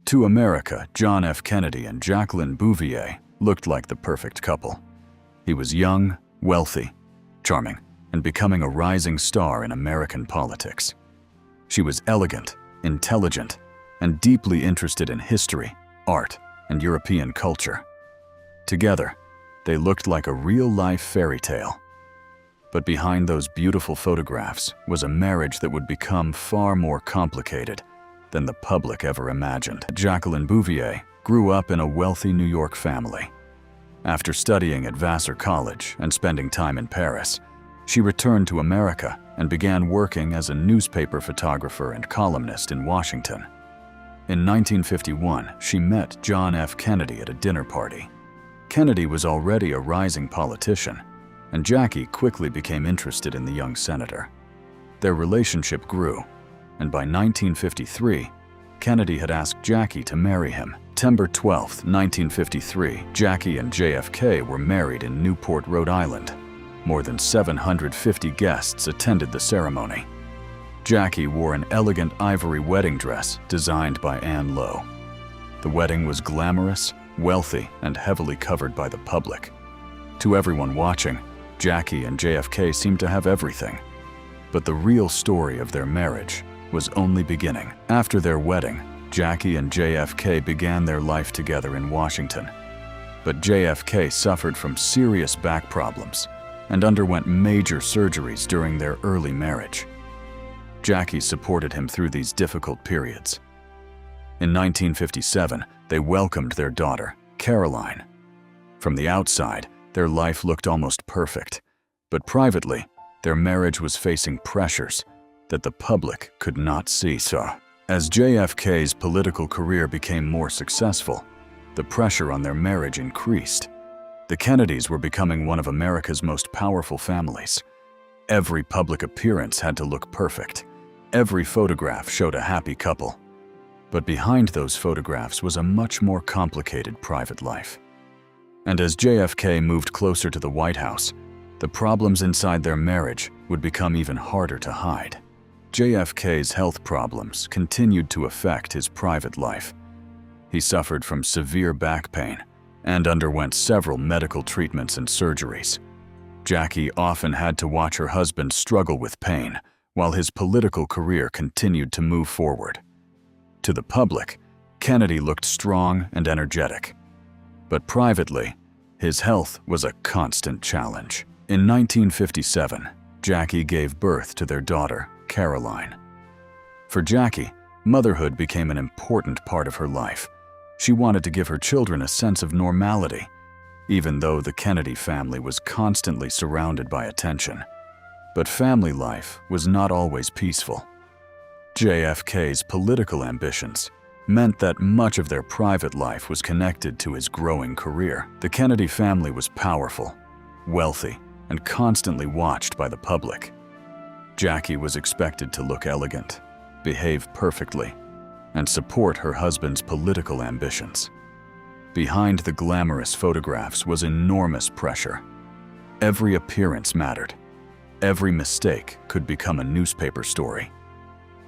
To America, John F. Kennedy and Jacqueline Bouvier looked like the perfect couple. He was young, wealthy, charming, and becoming a rising star in American politics. She was elegant, intelligent, and deeply interested in history, art, and European culture. Together, they looked like a real-life fairy tale. But behind those beautiful photographs was a marriage that would become far more complicated than the public ever imagined. Jacqueline Bouvier grew up in a wealthy New York family. After studying at Vassar College and spending time in Paris, she returned to America and began working as a newspaper photographer and columnist in Washington. In 1951, she met John F. Kennedy at a dinner party. Kennedy was already a rising politician, and Jackie quickly became interested in the young senator. Their relationship grew, and by 1953, Kennedy had asked Jackie to marry him. September 12, 1953, Jackie and JFK were married in Newport, Rhode Island. More than 750 guests attended the ceremony. Jackie wore an elegant ivory wedding dress designed by Anne Lowe. The wedding was glamorous, wealthy, and heavily covered by the public. To everyone watching, Jackie and JFK seemed to have everything. But the real story of their marriage was only beginning. After their wedding, Jackie and JFK began their life together in Washington. But JFK suffered from serious back problems and underwent major surgeries during their early marriage. Jackie supported him through these difficult periods. In 1957, they welcomed their daughter, Caroline. From the outside, their life looked almost perfect, but privately, their marriage was facing pressures that the public could not see. As JFK's political career became more successful, the pressure on their marriage increased. The Kennedys were becoming one of America's most powerful families. Every public appearance had to look perfect. Every photograph showed a happy couple. But behind those photographs was a much more complicated private life. And as JFK moved closer to the White House, the problems inside their marriage would become even harder to hide. JFK's health problems continued to affect his private life. He suffered from severe back pain and underwent several medical treatments and surgeries. Jackie often had to watch her husband struggle with pain while his political career continued to move forward. To the public, Kennedy looked strong and energetic. But privately, his health was a constant challenge. In 1957, Jackie gave birth to their daughter, Caroline. For Jackie, motherhood became an important part of her life. She wanted to give her children a sense of normality, even though the Kennedy family was constantly surrounded by attention. But family life was not always peaceful. JFK's political ambitions meant that much of their private life was connected to his growing career. The Kennedy family was powerful, wealthy, and constantly watched by the public. Jackie was expected to look elegant, behave perfectly, and support her husband's political ambitions. Behind the glamorous photographs was enormous pressure. Every appearance mattered. Every mistake could become a newspaper story.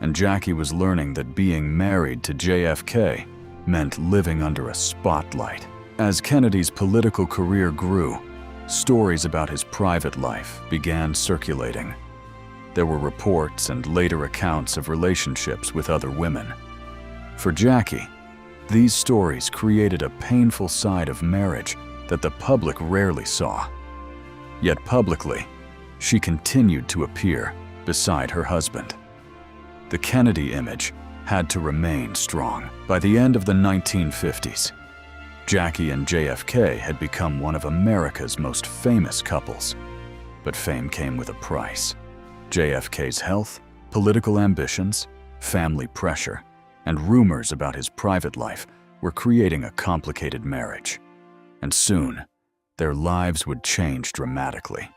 And Jackie was learning that being married to JFK meant living under a spotlight. As Kennedy's political career grew, stories about his private life began circulating. There were reports and later accounts of relationships with other women. For Jackie, these stories created a painful side of marriage that the public rarely saw. Yet publicly, she continued to appear beside her husband. The Kennedy image had to remain strong. By the end of the 1950s, Jackie and JFK had become one of America's most famous couples. But fame came with a price. JFK's health, political ambitions, family pressure, and rumors about his private life were creating a complicated marriage. And soon, their lives would change dramatically.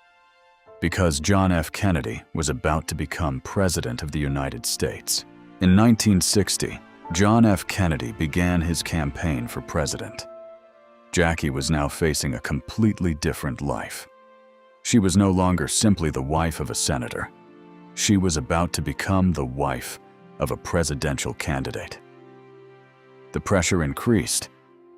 Because John F. Kennedy was about to become President of the United States. In 1960, John F. Kennedy began his campaign for president. Jackie was now facing a completely different life. She was no longer simply the wife of a senator. She was about to become the wife of a presidential candidate. The pressure increased,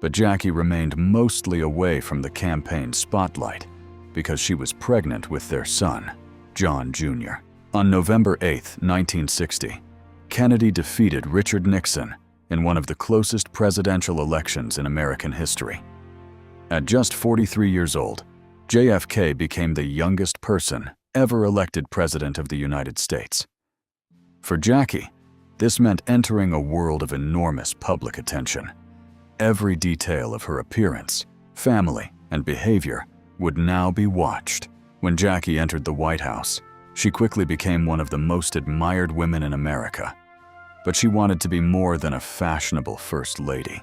but Jackie remained mostly away from the campaign spotlight because she was pregnant with their son, John Jr. On November 8, 1960, Kennedy defeated Richard Nixon in one of the closest presidential elections in American history. At just 43 years old, JFK became the youngest person ever elected president of the United States. For Jackie, this meant entering a world of enormous public attention. Every detail of her appearance, family, and behavior would now be watched. When Jackie entered the White House, she quickly became one of the most admired women in America. But she wanted to be more than a fashionable first lady.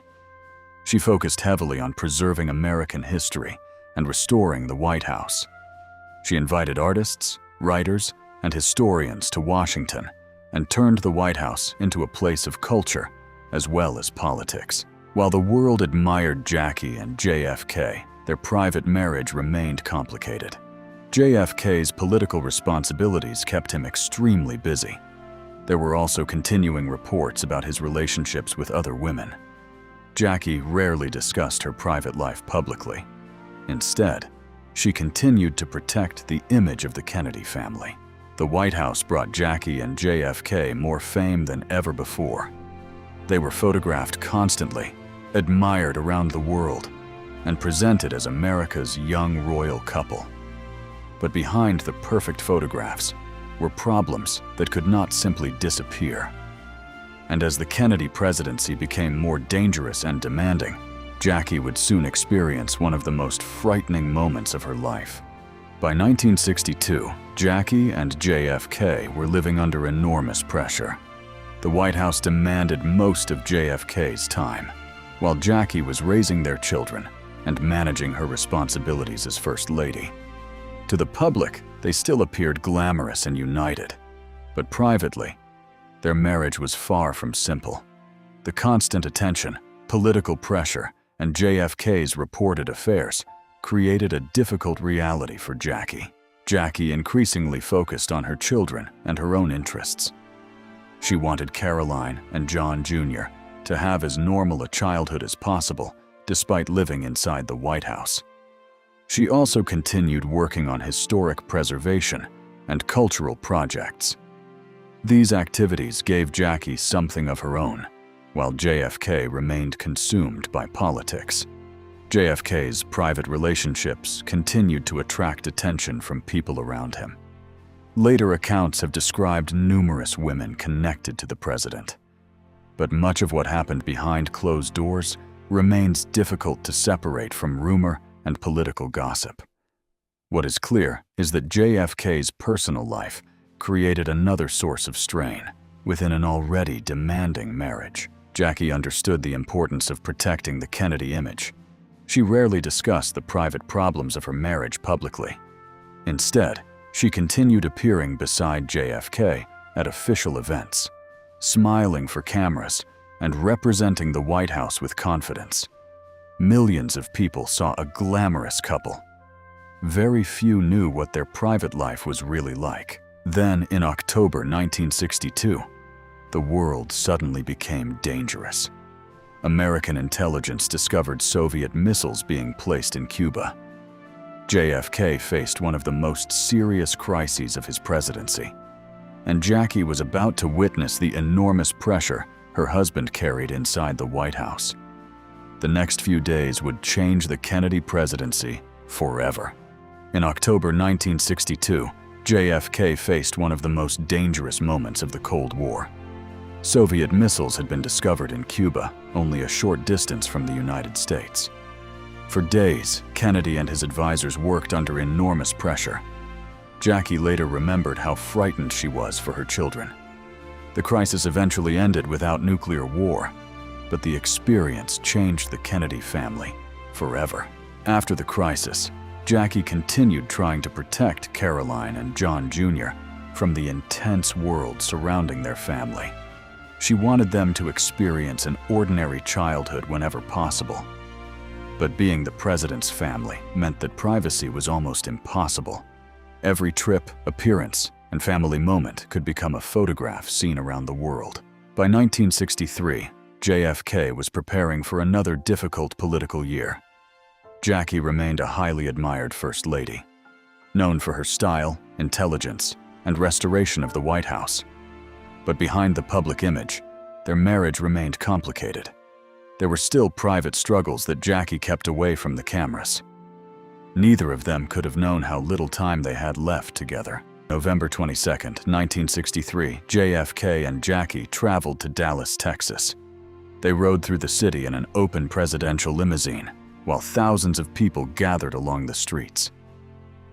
She focused heavily on preserving American history and restoring the White House. She invited artists, writers, and historians to Washington and turned the White House into a place of culture as well as politics. While the world admired Jackie and JFK, their private marriage remained complicated. JFK's political responsibilities kept him extremely busy. There were also continuing reports about his relationships with other women. Jackie rarely discussed her private life publicly. Instead, she continued to protect the image of the Kennedy family. The White House brought Jackie and JFK more fame than ever before. They were photographed constantly, admired around the world, and presented as America's young royal couple. But behind the perfect photographs were problems that could not simply disappear. And as the Kennedy presidency became more dangerous and demanding, Jackie would soon experience one of the most frightening moments of her life. By 1962, Jackie and JFK were living under enormous pressure. The White House demanded most of JFK's time, while Jackie was raising their children and managing her responsibilities as First Lady. To the public, they still appeared glamorous and united, but privately, their marriage was far from simple. The constant attention, political pressure, and JFK's reported affairs created a difficult reality for Jackie. Jackie increasingly focused on her children and her own interests. She wanted Caroline and John Jr. to have as normal a childhood as possible, despite living inside the White House. She also continued working on historic preservation and cultural projects. These activities gave Jackie something of her own, while JFK remained consumed by politics. JFK's private relationships continued to attract attention from people around him. Later accounts have described numerous women connected to the president. But much of what happened behind closed doors remains difficult to separate from rumor and political gossip. What is clear is that JFK's personal life created another source of strain within an already demanding marriage. Jackie understood the importance of protecting the Kennedy image. She rarely discussed the private problems of her marriage publicly. Instead, she continued appearing beside JFK at official events, smiling for cameras and representing the White House with confidence. Millions of people saw a glamorous couple. Very few knew what their private life was really like. Then, in October 1962, the world suddenly became dangerous. American intelligence discovered Soviet missiles being placed in Cuba. JFK faced one of the most serious crises of his presidency, and Jackie was about to witness the enormous pressure her husband carried inside the White House. The next few days would change the Kennedy presidency forever. In October 1962, JFK faced one of the most dangerous moments of the Cold War. Soviet missiles had been discovered in Cuba, only a short distance from the United States. For days, Kennedy and his advisors worked under enormous pressure. Jackie later remembered how frightened she was for her children. The crisis eventually ended without nuclear war, but the experience changed the Kennedy family forever. After the crisis, Jackie continued trying to protect Caroline and John Jr. from the intense world surrounding their family. She wanted them to experience an ordinary childhood whenever possible. But being the president's family meant that privacy was almost impossible. Every trip, appearance, and family moment could become a photograph seen around the world. By 1963, JFK was preparing for another difficult political year. Jackie remained a highly admired First Lady, known for her style, intelligence, and restoration of the White House. But behind the public image, their marriage remained complicated. There were still private struggles that Jackie kept away from the cameras. Neither of them could have known how little time they had left together. November 22, 1963, JFK and Jackie traveled to Dallas, Texas. They rode through the city in an open presidential limousine, while thousands of people gathered along the streets.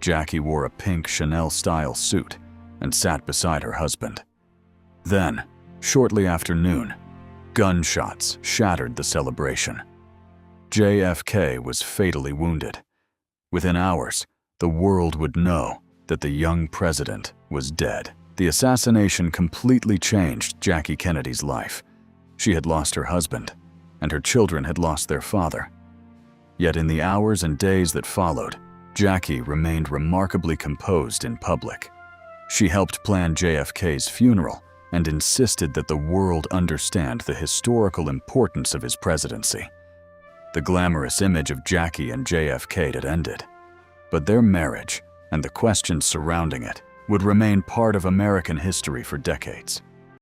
Jackie wore a pink Chanel-style suit and sat beside her husband. Then, shortly after noon, gunshots shattered the celebration. JFK was fatally wounded. Within hours, the world would know that the young president was dead. The assassination completely changed Jackie Kennedy's life. She had lost her husband, and her children had lost their father. Yet in the hours and days that followed, Jackie remained remarkably composed in public. She helped plan JFK's funeral and insisted that the world understand the historical importance of his presidency. The glamorous image of Jackie and JFK had ended, but their marriage and the questions surrounding it would remain part of American history for decades.